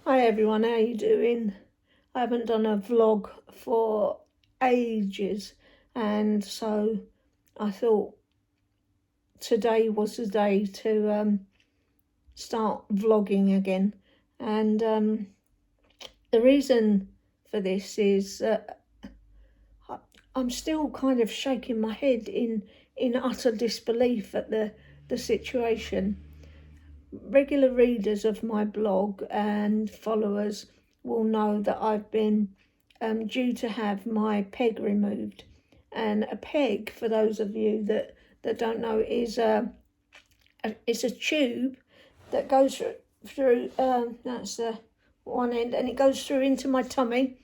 Hi everyone, how you doing? I haven't done a vlog for ages, and so I thought today was the day to start vlogging again. And the reason for this is I'm still kind of shaking my head in utter disbelief at the situation. Regular readers of my blog and followers will know that I've been due to have my peg removed. And a peg, for those of you that don't know, is it's a tube that goes through that's the one end, and it goes through into my tummy,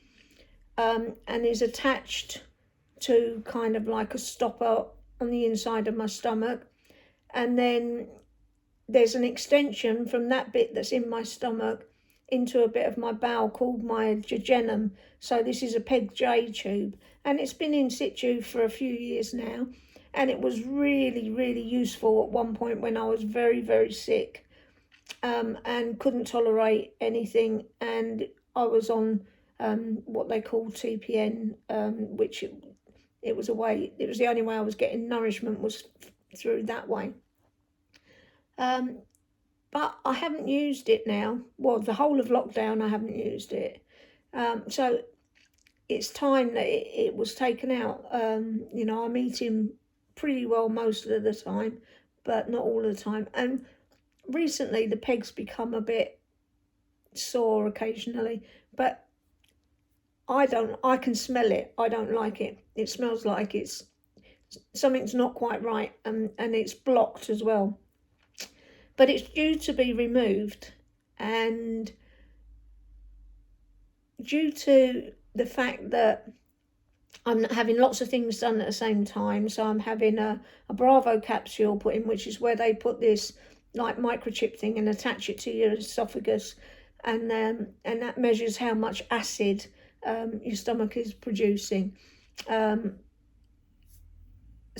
and is attached to kind of like a stopper on the inside of my stomach. And then there's an extension from that bit that's in my stomach into a bit of my bowel called my jejunum. So this is a PEG J tube, and it's been in situ for a few years now, and it was really, really useful at one point when I was very, very sick, and couldn't tolerate anything, and I was on what they call TPN, which it was the only way I was getting nourishment was through that way. But I haven't used it now. Well, the whole of lockdown I haven't used it. So it's time that it was taken out. I'm eating pretty well most of the time, but not all the time. And recently the peg's become a bit sore occasionally, but I can smell it. I don't like it. It smells like something's not quite right, and it's blocked as well. But it's due to be removed, and due to the fact that I'm having lots of things done at the same time, so I'm having a Bravo capsule put in, which is where they put this like microchip thing and attach it to your esophagus, and that measures how much acid your stomach is producing. So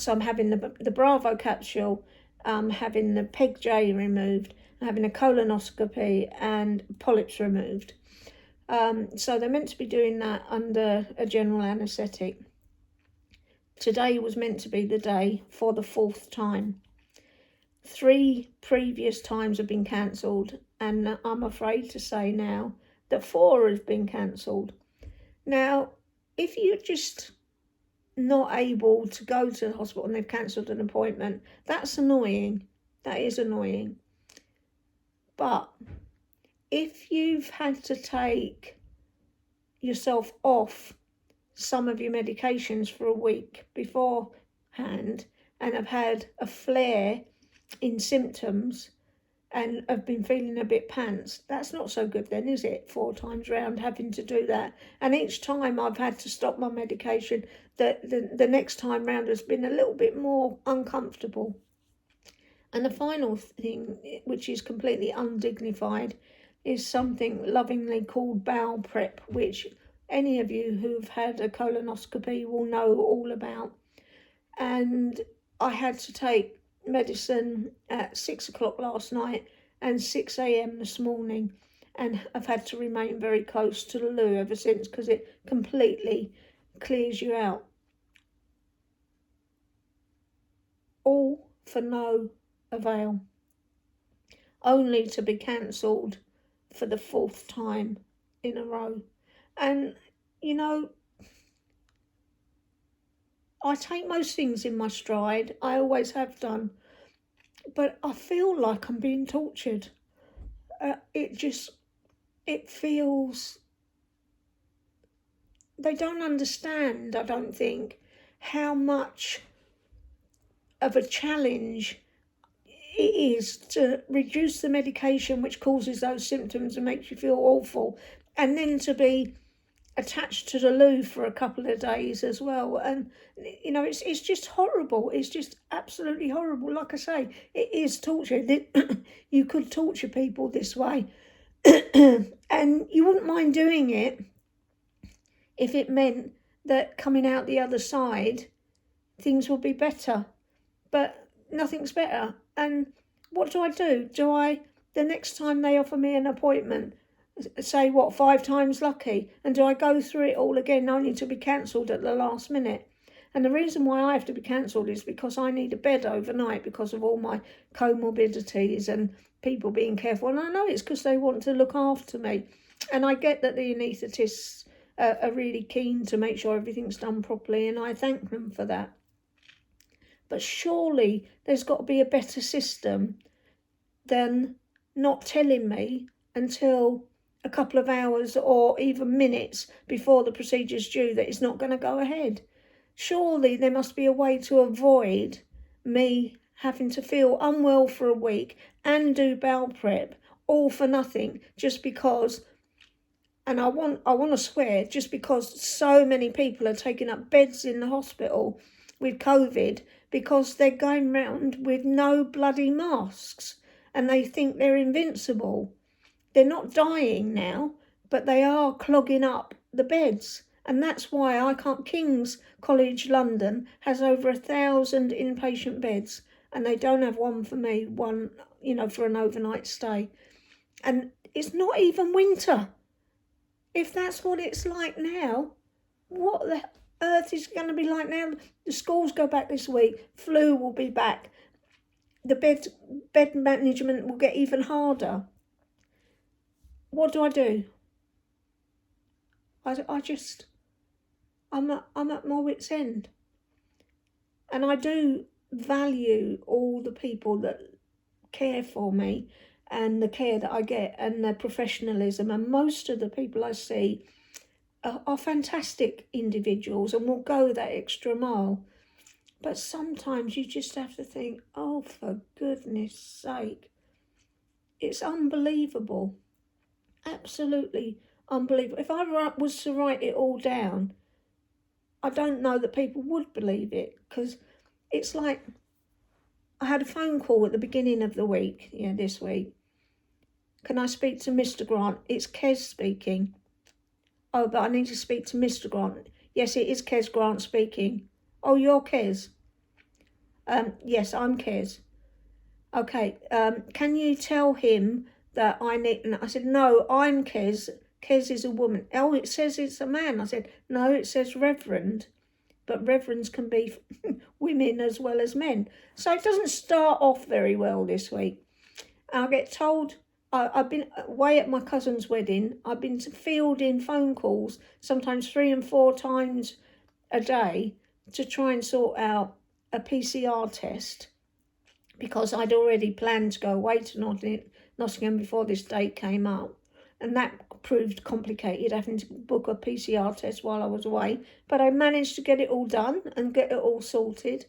I'm having the Bravo capsule, having the PEG J removed, having a colonoscopy and polyps removed. So they're meant to be doing that under a general anaesthetic. Today was meant to be the day for the 4th time. 3 previous times have been cancelled, and I'm afraid to say now that 4 have been cancelled. Now, if you're just not able to go to the hospital and they've cancelled an appointment, that's annoying. That is annoying. But if you've had to take yourself off some of your medications for a week beforehand and have had a flare in symptoms and have been feeling a bit pants, that's not so good then, is it? 4 times round having to do that. And each time I've had to stop my medication, the next time round has been a little bit more uncomfortable. And the final thing, which is completely undignified, is something lovingly called Bowel Prep, which any of you who've had a colonoscopy will know all about. And I had to take medicine at 6 o'clock last night and 6 a.m. this morning, and I've had to remain very close to the loo ever since, because it completely clears you out. All for no avail, only to be cancelled for the 4th time in a row. And I take most things in my stride. I always have done. But I feel like I'm being tortured. It feels... They don't understand, I don't think, how much of a challenge it is to reduce the medication which causes those symptoms and makes you feel awful, and then to be attached to the loo for a couple of days as well. And it's just horrible. It's just absolutely horrible. Like I say, it is torture. You could torture people this way and you wouldn't mind doing it if it meant that coming out the other side things will be better, but nothing's better. And what do? The next time they offer me an appointment, say, what, 5 times lucky? And do I go through it all again only to be cancelled at the last minute? And the reason why I have to be cancelled is because I need a bed overnight because of all my comorbidities and people being careful. And I know it's because they want to look after me. And I get that the anaesthetists are really keen to make sure everything's done properly, and I thank them for that. But surely there's got to be a better system than not telling me until a couple of hours or even minutes before the procedure's due that it's not going to go ahead. Surely there must be a way to avoid me having to feel unwell for a week and do bowel prep all for nothing just because, and I want to swear, just because so many people are taking up beds in the hospital with COVID because they're going round with no bloody masks and they think they're invincible. They're not dying now, but they are clogging up the beds. And that's why I can't. King's College London has over 1,000 inpatient beds, and they don't have one for me, one, for an overnight stay. And it's not even winter. If that's what it's like now, what the earth is going to be like now? The schools go back this week. Flu will be back. The bed management will get even harder. What do? I'm at my wit's end. And I do value all the people that care for me and the care that I get and the professionalism. And most of the people I see are fantastic individuals and will go that extra mile. But sometimes you just have to think, oh, for goodness sake, it's unbelievable. Absolutely unbelievable. If I was to write it all down, I don't know that people would believe it, because it's like I had a phone call at the beginning of the week, this week. Can I speak to Mr. Grant? It's Kez speaking. Oh, but I need to speak to Mr. Grant. Yes, it is Kez Grant speaking. Oh, you're Kez? Yes, I'm Kez. Okay, can you tell him that I need... And I said, no, I'm Kez. Kez is a woman. Oh, it says it's a man. I said, no, it says Reverend. But reverends can be women as well as men. So it doesn't start off very well this week. I get told... I've been away at my cousin's wedding. I've been fielding phone calls, sometimes 3 and 4 times a day, to try and sort out a PCR test, because I'd already planned to go away to Nottingham before this date came up. And that proved complicated, having to book a PCR test while I was away. But I managed to get it all done and get it all sorted.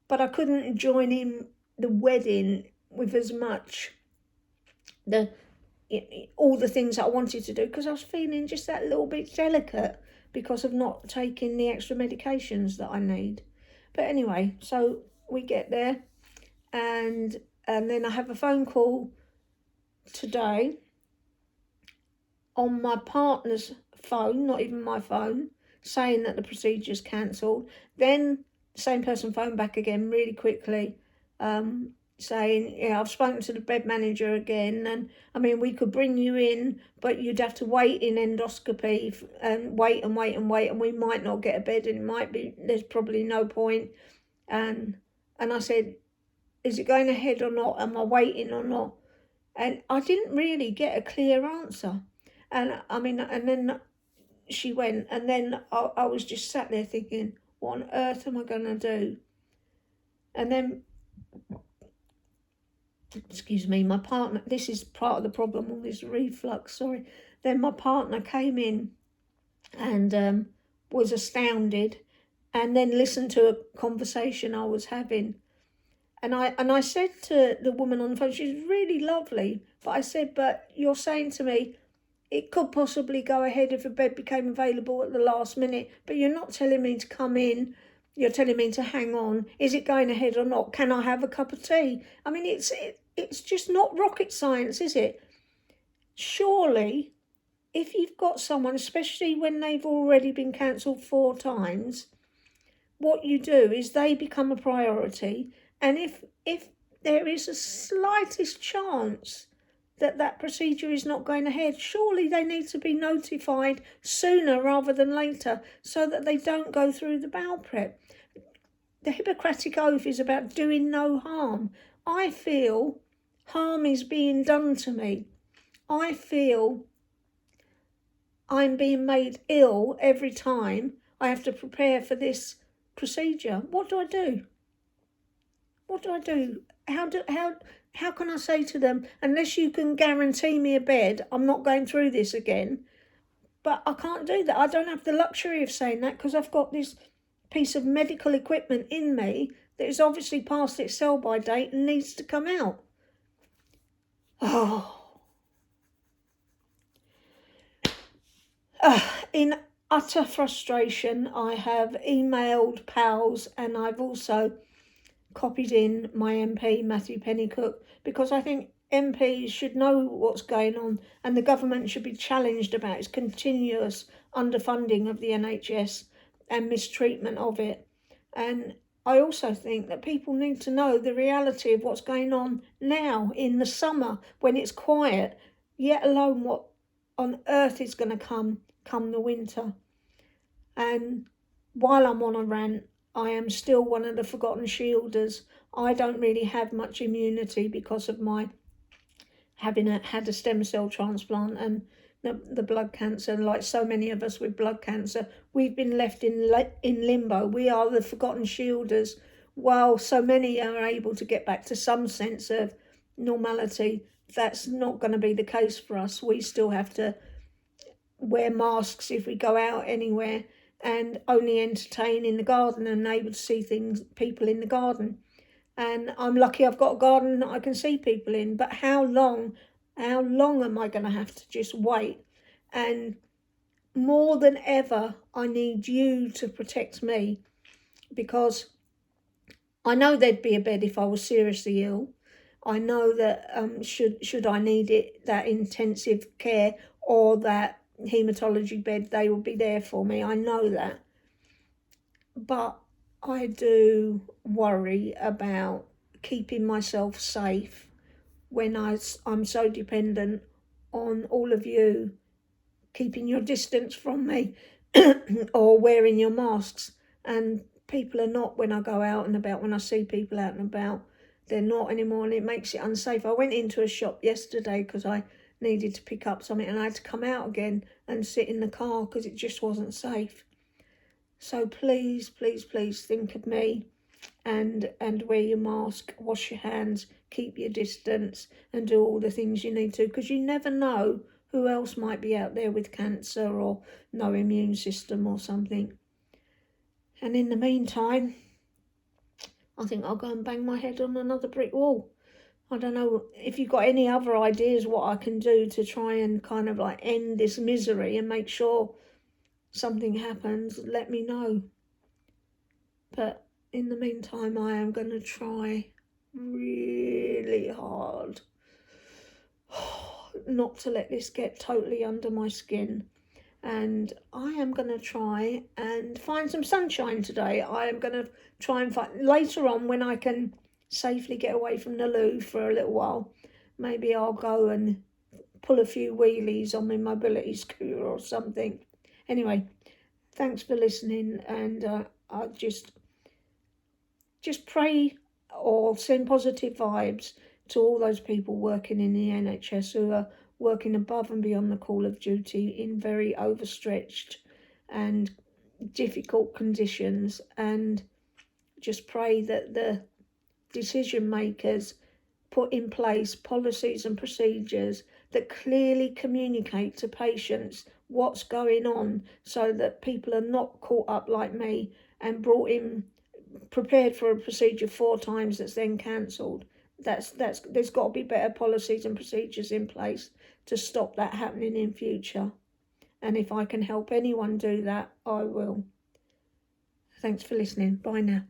But I couldn't join in the wedding with as much all the things that I wanted to do, because I was feeling just that little bit delicate because of not taking the extra medications that I need. But anyway, so we get there, and then I have a phone call today on my partner's phone, not even my phone, saying that the procedure's cancelled. Then the same person phoned back again really quickly, saying, I've spoken to the bed manager again, and I mean, we could bring you in, but you'd have to wait in endoscopy and wait, and we might not get a bed, and there's probably no point. And I said, is it going ahead or not? Am I waiting or not? And I didn't really get a clear answer. And I mean, and then she went, and then I was just sat there thinking, what on earth am I going to do? And then, excuse me, my partner, this is part of the problem, all this reflux, sorry. Then my partner came in and was astounded, and then listened to a conversation I was having. And I said to the woman on the phone, she's really lovely, but I said, but you're saying to me, it could possibly go ahead if a bed became available at the last minute, but you're not telling me to come in. You're telling me to hang on. Is it going ahead or not? Can I have a cup of tea? I mean, it's just not rocket science, is it? Surely, if you've got someone, especially when they've already been cancelled 4 times, what you do is they become a priority. And if there is a slightest chance that that procedure is not going ahead. Surely they need to be notified sooner rather than later so that they don't go through the bowel prep. The Hippocratic Oath is about doing no harm. I feel harm is being done to me. I feel I'm being made ill every time I have to prepare for this procedure. What do I do? What do I do? How can I say to them, unless you can guarantee me a bed, I'm not going through this again? But I can't do that. I don't have the luxury of saying that because I've got this piece of medical equipment in me that is obviously past its sell-by date and needs to come out. In utter frustration, I have emailed pals and I've also copied in my MP, Matthew Pennycook, because I think MPs should know what's going on and the government should be challenged about its continuous underfunding of the NHS and mistreatment of it. And I also think that people need to know the reality of what's going on now in the summer when it's quiet, yet alone what on earth is going to come the winter. And while I'm on a rant, I am still one of the forgotten shielders. I don't really have much immunity because of my having had a stem cell transplant and the blood cancer. Like so many of us with blood cancer, we've been left in limbo. We are the forgotten shielders. While so many are able to get back to some sense of normality, that's not going to be the case for us. We still have to wear masks if we go out anywhere and only entertain in the garden and able to see people in the garden. And I'm lucky I've got a garden that I can see people in. But how long am I going to have to just wait? And more than ever, I need you to protect me, because I know there'd be a bed if I was seriously ill. I know that should I need it, that intensive care or that haematology bed, they will be there for me. I know that. But I do worry about keeping myself safe when I'm so dependent on all of you keeping your distance from me or wearing your masks. And people are not when I go out and about. When I see people out and about, they're not anymore, and it makes it unsafe. I went into a shop yesterday because I needed to pick up something and I had to come out again and sit in the car because it just wasn't safe. So please, please, please think of me and wear your mask, wash your hands, keep your distance and do all the things you need to, because you never know who else might be out there with cancer or no immune system or something. And in the meantime, I think I'll go and bang my head on another brick wall. I don't know if you've got any other ideas what I can do to try and kind of like end this misery and make sure something happens, let me know. But in the meantime, I am going to try really hard not to let this get totally under my skin. And I am going to try and find some sunshine today. I am going to try and find later on when I can safely get away from the loo for a little while. Maybe I'll go and pull a few wheelies on my mobility scooter or something. Anyway, thanks for listening, and I just pray or send positive vibes to all those people working in the NHS who are working above and beyond the call of duty in very overstretched and difficult conditions, and just pray that the decision makers put in place policies and procedures that clearly communicate to patients what's going on, so that people are not caught up like me and brought in prepared for a procedure 4 times that's then cancelled. There's got to be better policies and procedures in place to stop that happening in future. And if I can help anyone do that, I will. Thanks for listening. Bye now.